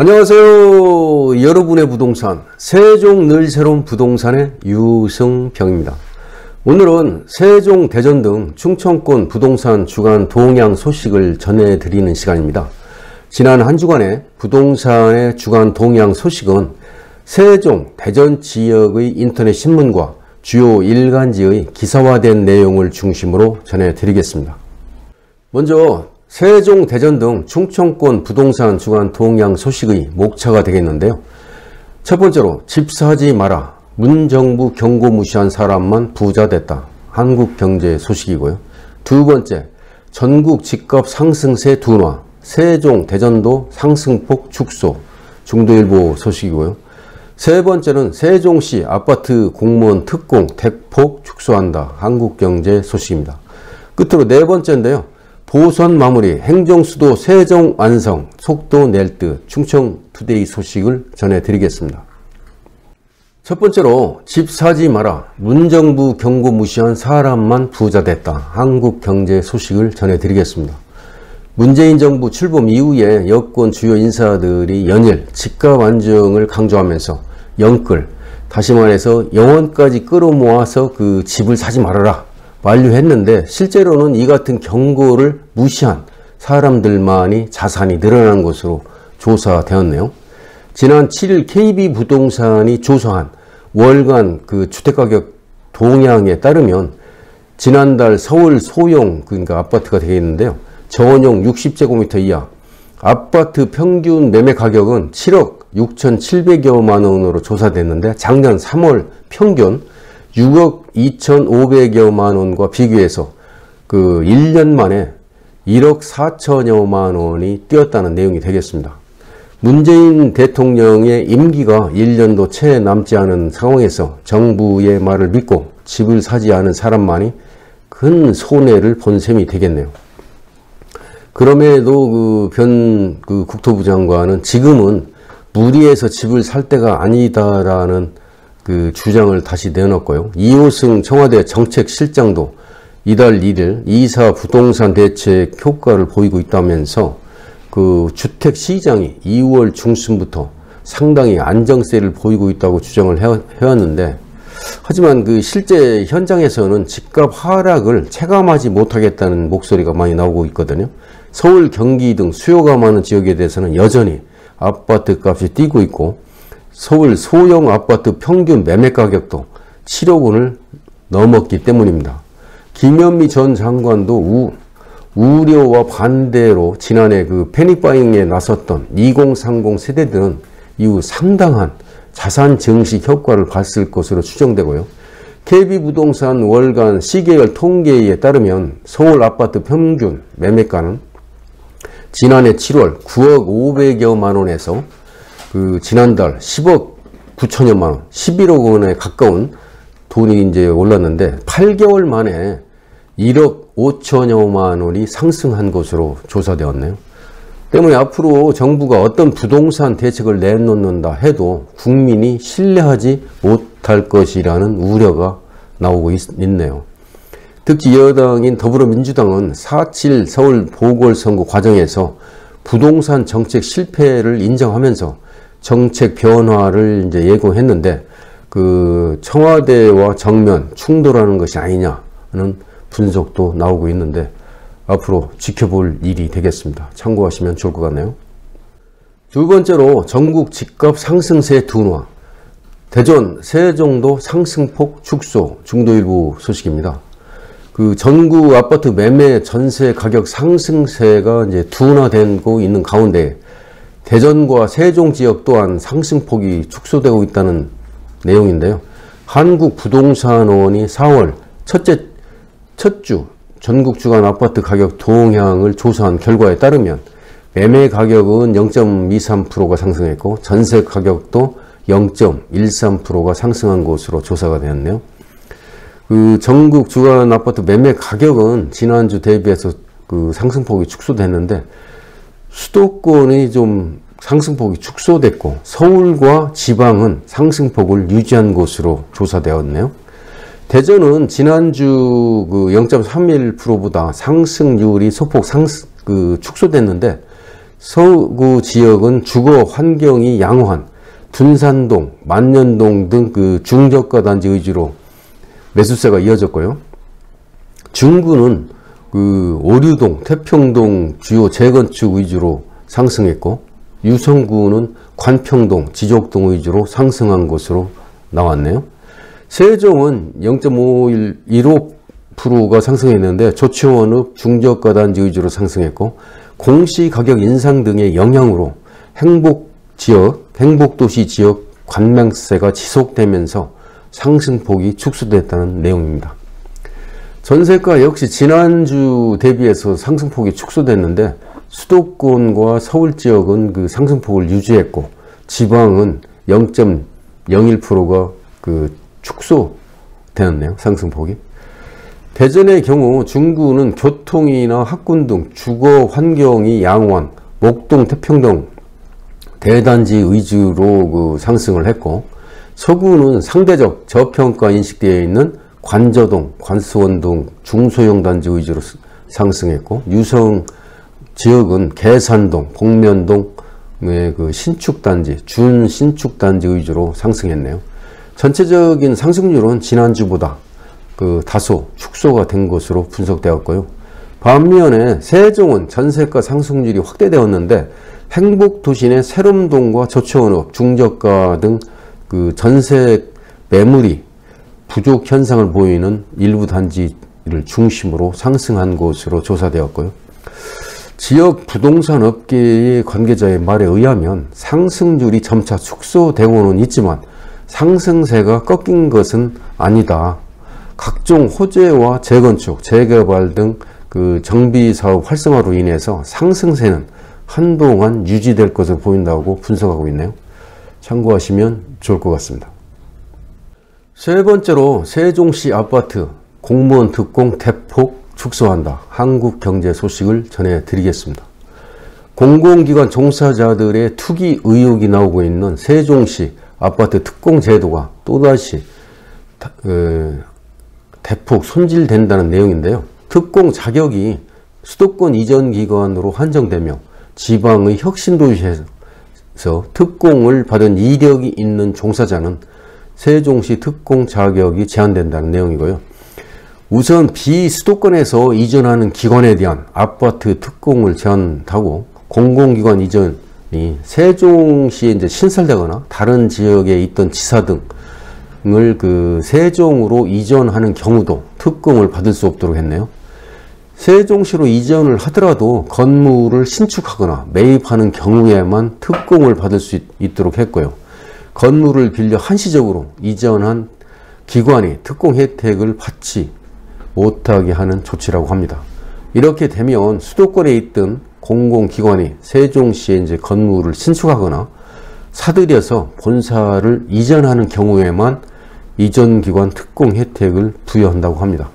안녕하세요. 여러분의 부동산 세종 늘 새로운 부동산의 유승평입니다. 오늘은 세종, 대전 등 충청권 부동산 주간 동향 소식을 전해드리는 시간입니다. 지난 한 주간의 부동산의 주간 동향 소식은 세종, 대전 지역의 인터넷 신문과 주요 일간지의 기사화된 내용을 중심으로 전해드리겠습니다. 먼저 세종, 대전 등 충청권 부동산 주간 동향 소식의 목차가 되겠는데요. 첫 번째로 집 사지 마라. 문정부 경고 무시한 사람만 부자 됐다. 한국경제 소식이고요. 두 번째, 전국 집값 상승세 둔화. 세종, 대전도 상승폭 축소. 중도일보 소식이고요. 세 번째는 세종시 아파트 공무원 특공 대폭 축소한다. 한국경제 소식입니다. 끝으로 네 번째인데요. 보선 마무리, 행정수도 세종 완성, 속도 낼 듯 충청투데이 소식을 전해드리겠습니다. 첫 번째로 집 사지 마라. 문정부 경고 무시한 사람만 부자 됐다. 한국경제 소식을 전해드리겠습니다. 문재인 정부 출범 이후에 여권 주요 인사들이 연일 집값 안정을 강조하면서 영끌, 다시 말해서 영원까지 끌어모아서 그 집을 사지 말아라 완료했는데, 실제로는 이 같은 경고를 무시한 사람들만이 자산이 늘어난 것으로 조사되었네요. 지난 7일 KB부동산이 조사한 월간 그 주택가격 동향에 따르면 지난달 서울 소형, 그러니까 아파트가 되겠는데요. 전용 60제곱미터 이하 아파트 평균 매매 가격은 7억 6,700여만 원으로 조사됐는데, 작년 3월 평균 6억 2,500여만 원과 비교해서 그 1년 만에 1억 4천여만 원이 뛰었다는 내용이 되겠습니다. 문재인 대통령의 임기가 1년도 채 남지 않은 상황에서 정부의 말을 믿고 집을 사지 않은 사람만이 큰 손해를 본 셈이 되겠네요. 그럼에도 그 국토부 장관은 지금은 무리해서 집을 살 때가 아니다라는 그 주장을 다시 내놨고요. 이호승 청와대 정책실장도 이달 1일 이사 부동산 대책 효과를 보이고 있다면서 그 주택 시장이 2월 중순부터 상당히 안정세를 보이고 있다고 주장을 해왔는데, 하지만 그 실제 현장에서는 집값 하락을 체감하지 못하겠다는 목소리가 많이 나오고 있거든요. 서울, 경기 등 수요가 많은 지역에 대해서는 여전히 아파트 값이 뛰고 있고, 서울 소형 아파트 평균 매매 가격도 7억 원을 넘었기 때문입니다. 김현미 전 장관도 우려와 반대로 지난해 그 패닉바잉에 나섰던 2030 세대들은 이후 상당한 자산 증식 효과를 봤을 것으로 추정되고요. KB부동산 월간 C계열 통계에 따르면 서울 아파트 평균 매매가는 지난해 7월 9억 500여만 원에서 그 지난달 10억 9천여만 원, 11억 원에 가까운 돈이 이제 올랐는데, 8개월 만에 1억 5천여만 원이 상승한 것으로 조사되었네요. 때문에 앞으로 정부가 어떤 부동산 대책을 내놓는다 해도 국민이 신뢰하지 못할 것이라는 우려가 나오고 있네요. 특히 여당인 더불어민주당은 4.7 서울 보궐선거 과정에서 부동산 정책 실패를 인정하면서 정책 변화를 이제 예고했는데, 그 청와대와 정면 충돌하는 것이 아니냐는 분석도 나오고 있는데, 앞으로 지켜볼 일이 되겠습니다. 참고하시면 좋을 것 같네요. 두 번째로 전국 집값 상승세 둔화. 대전, 세종도 상승폭 축소. 중도일보 소식입니다. 그 전국 아파트 매매 전세 가격 상승세가 이제 둔화되고 있는 가운데 대전과 세종 지역 또한 상승폭이 축소되고 있다는 내용인데요. 한국부동산원이 4월 첫 주 전국 주간 아파트 가격 동향을 조사한 결과에 따르면 매매 가격은 0.23%가 상승했고 전세 가격도 0.13%가 상승한 것으로 조사가 되었네요. 그 전국 주간 아파트 매매 가격은 지난주 대비해서 그 상승폭이 축소됐는데, 수도권이 좀 상승폭이 축소됐고 서울과 지방은 상승폭을 유지한 것으로 조사되었네요. 대전은 지난주 그 0.31%보다 상승률이 소폭 축소됐는데, 서구 지역은 주거 환경이 양호한 둔산동, 만년동 등 그 중저가 단지 위주로 매수세가 이어졌고요. 중구는 그 오류동, 태평동 주요 재건축 위주로 상승했고, 유성구는 관평동, 지족동 위주로 상승한 것으로 나왔네요. 세종은 0.15%가 상승했는데 조치원읍 중저가 단지 위주로 상승했고, 공시가격 인상 등의 영향으로 행복도시 지역 관망세가 지속되면서 상승폭이 축소됐다는 내용입니다. 전세가 역시 지난주 대비해서 상승폭이 축소됐는데, 수도권과 서울 지역은 그 상승폭을 유지했고, 지방은 0.01%가 그 축소되었네요. 상승폭이. 대전의 경우 중구는 교통이나 학군 등 주거 환경이 양호한 목동, 태평동 대단지 위주로 그 상승을 했고, 서구는 상대적 저평가 인식되어 있는 관저동, 관수원 등 중소형 단지 위주로 상승했고, 유성 지역은 계산동, 복면동의 그 신축단지, 준신축단지 위주로 상승했네요. 전체적인 상승률은 지난주보다 그 다소 축소가 된 것으로 분석되었고요. 반면에 세종은 전세가 상승률이 확대되었는데, 행복도시 내 세롬동과 조치원읍, 중저가 등 그 전세 매물이 부족 현상을 보이는 일부 단지를 중심으로 상승한 것으로 조사되었고요. 지역 부동산 업계의 관계자의 말에 의하면 상승률이 점차 축소되고는 있지만 상승세가 꺾인 것은 아니다. 각종 호재와 재건축, 재개발 등 그 정비사업 활성화로 인해서 상승세는 한동안 유지될 것으로 보인다고 분석하고 있네요. 참고하시면 좋을 것 같습니다. 세 번째로 세종시 아파트 공무원 특공 대폭 축소한다. 한국경제 소식을 전해드리겠습니다. 공공기관 종사자들의 투기 의혹이 나오고 있는 세종시 아파트 특공 제도가 또다시 대폭 손질된다는 내용인데요. 특공 자격이 수도권 이전 기관으로 한정되며 지방의 혁신도시에서 특공을 받은 이력이 있는 종사자는 세종시 특공 자격이 제한된다는 내용이고요. 우선 비수도권에서 이전하는 기관에 대한 아파트 특공을 제한하고, 공공기관 이전이 세종시에 이제 신설되거나 다른 지역에 있던 지사 등을 그 세종으로 이전하는 경우도 특공을 받을 수 없도록 했네요. 세종시로 이전을 하더라도 건물을 신축하거나 매입하는 경우에만 특공을 받을 수 있도록 했고요. 건물을 빌려 한시적으로 이전한 기관이 특공 혜택을 받지 못하게 하는 조치라고 합니다. 이렇게 되면 수도권에 있던 공공기관이 세종시에 이제 건물을 신축하거나 사들여서 본사를 이전하는 경우에만 이전기관 특공 혜택을 부여한다고 합니다.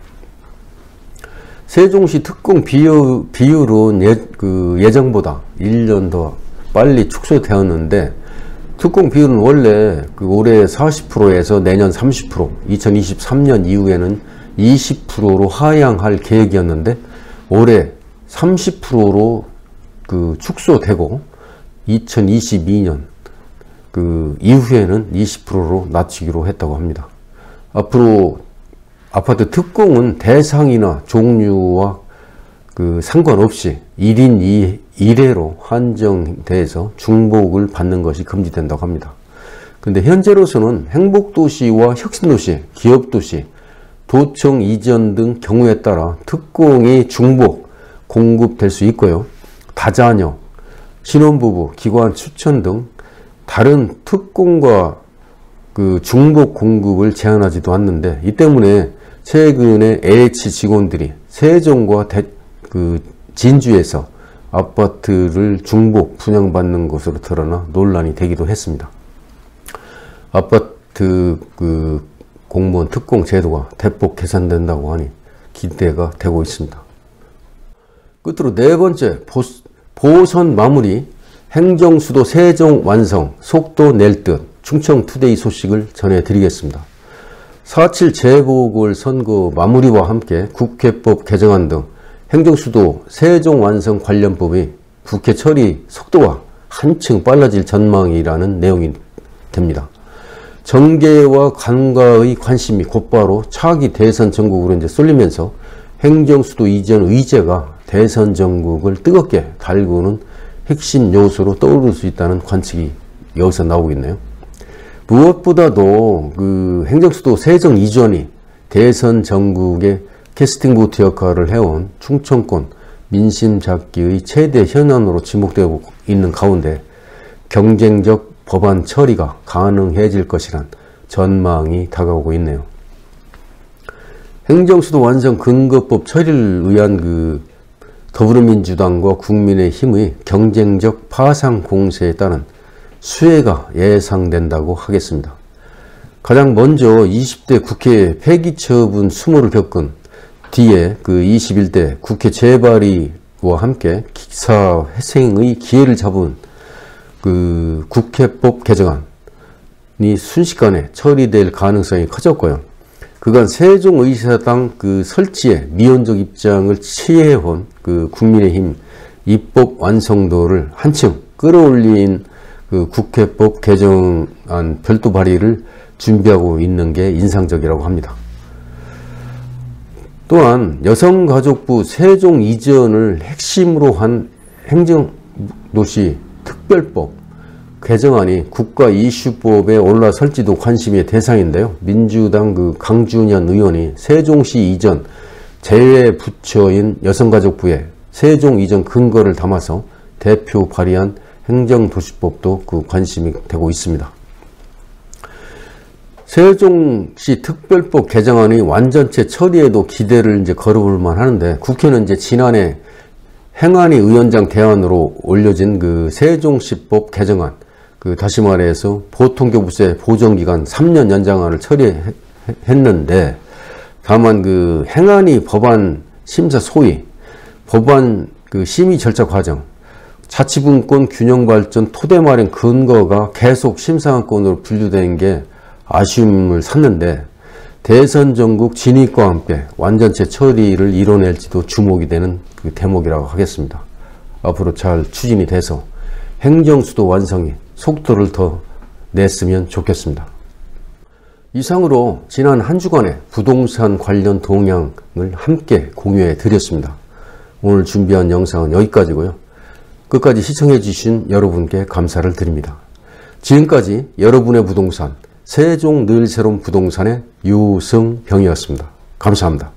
세종시 특공 비율은 예정보다 1년 더 빨리 축소되었는데, 특공 비율은 원래 올해 40%에서 내년 30%, 2023년 이후에는 20%로 하향할 계획이었는데 올해 30%로 축소되고 2022년 이후에는 20%로 낮추기로 했다고 합니다. 앞으로 아파트 특공은 대상이나 종류와 상관없이 1인 1회로 한정돼서 중복을 받는 것이 금지된다고 합니다. 근데 현재로서는 행복도시와 혁신도시, 기업도시, 도청 이전 등 경우에 따라 특공이 중복 공급될 수 있고요. 다자녀, 신혼부부, 기관 추천 등 다른 특공과 중복 공급을 제한하지도 않는데, 이 때문에 최근에 LH 직원들이 세종과 진주에서 아파트를 중복 분양받는 것으로 드러나 논란이 되기도 했습니다. 아파트 공무원 특공 제도가 대폭 개선된다고 하니 기대가 되고 있습니다. 끝으로 네 번째, 보선 마무리, 행정수도 세종 완성, 속도 낼 듯, 충청투데이 소식을 전해드리겠습니다. 4.7 재보궐선거 마무리와 함께 국회법 개정안 등 행정수도 세종 완성 관련법이 국회 처리 속도가 한층 빨라질 전망이라는 내용이 됩니다. 정계와 관과의 관심이 곧바로 차기 대선 전국으로 이제 쏠리면서 행정수도 이전 의제가 대선 전국을 뜨겁게 달구는 핵심 요소로 떠오를 수 있다는 관측이 여기서 나오겠네요. 무엇보다도 그 행정수도 세정 이전이 대선 전국의 캐스팅 보트 역할을 해온 충청권 민심 잡기의 최대 현안으로 지목되고 있는 가운데 경쟁적 법안 처리가 가능해질 것이란 전망이 다가오고 있네요. 행정수도 완성 근거법 처리를 위한 그 더불어민주당과 국민의힘의 경쟁적 파상 공세에 따른 수혜가 예상된다고 하겠습니다. 가장 먼저 20대 국회 폐기처분 수모를 겪은 뒤에 그 21대 국회 재발의와 함께 기사회생의 기회를 잡은 그 국회법 개정안이 순식간에 처리될 가능성이 커졌고요. 그간 세종의사당 그 설치에 미온적 입장을 취해온 그 국민의힘 입법 완성도를 한층 끌어올린 그 국회법 개정안 별도 발의를 준비하고 있는 게 인상적이라고 합니다. 또한 여성가족부 세종 이전을 핵심으로 한 행정도시 특별법 개정안이 국가이슈법에 올라설지도 관심의 대상인데요. 민주당 그 강준현 의원이 세종시 이전 제외 부처인 여성가족부에 세종 이전 근거를 담아서 대표 발의한 행정도시법도 그 관심이 되고 있습니다. 세종시 특별법 개정안의 완전체 처리에도 기대를 이제 걸어볼 하는데 국회는 이제 지난해 행안위 위원장 대안으로 올려진 그 세종시법 개정안, 그 다시 말해서 보통교부세 보정기간 3년 연장안을 처리했는데 다만 그 행안위 법안 심사 소위 법안 그 심의 절차 과정, 자치분권 균형 발전 토대 마련 근거가 계속 심사안건으로 분류된 게 아쉬움을 샀는데 대선 전국 진입과 함께 완전체 처리를 이뤄낼지도 주목이 되는 그 대목이라고 하겠습니다. 앞으로 잘 추진이 돼서 행정수도 완성에 속도를 더 냈으면 좋겠습니다. 이상으로 지난 한 주간의 부동산 관련 동향을 함께 공유해 드렸습니다. 오늘 준비한 영상은 여기까지고요. 끝까지 시청해 주신 여러분께 감사를 드립니다. 지금까지 여러분의 부동산 세종 늘 새로운 부동산의 유승병이었습니다. 감사합니다.